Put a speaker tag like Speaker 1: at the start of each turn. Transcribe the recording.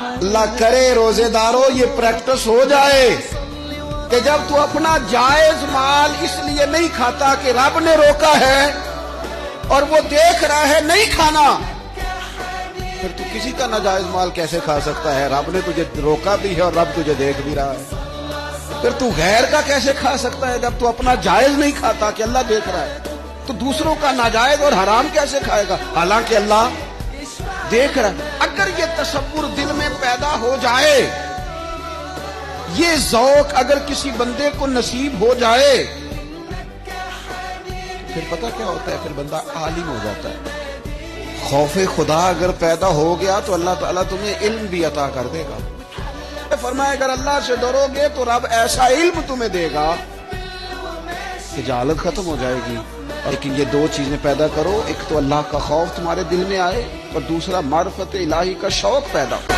Speaker 1: اللہ کرے روزے داروں یہ پریکٹس ہو جائے کہ جب تو اپنا جائز مال اس لیے نہیں کھاتا کہ رب نے روکا ہے اور وہ دیکھ رہا ہے نہیں کھانا، پھر تو کسی کا ناجائز مال کیسے کھا سکتا ہے؟ رب نے تجھے روکا بھی ہے اور رب تجھے دیکھ بھی رہا ہے، پھر تو غیر کا کیسے کھا سکتا ہے جب تو اپنا جائز نہیں کھاتا کہ اللہ دیکھ رہا ہے؟ تو دوسروں کا ناجائز اور حرام کیسے کھائے گا حالانکہ اللہ دیکھ رہا ہے؟ اگر یہ تصور دل میں پیدا ہو جائے، یہ ذوق اگر کسی بندے کو نصیب ہو جائے، پھر پتہ کیا ہوتا ہے؟ پھر بندہ عالم ہو جاتا ہے۔ خوف خدا اگر پیدا ہو گیا تو اللہ تعالیٰ تمہیں علم بھی عطا کر دے گا۔ فرمایا اگر اللہ سے ڈرو گے تو رب ایسا علم تمہیں دے گا کہ جہالت ختم ہو جائے گی۔ لیکن یہ دو چیزیں پیدا کرو، ایک تو اللہ کا خوف تمہارے دل میں آئے اور دوسرا معرفت الہی کا شوق پیدا ہو۔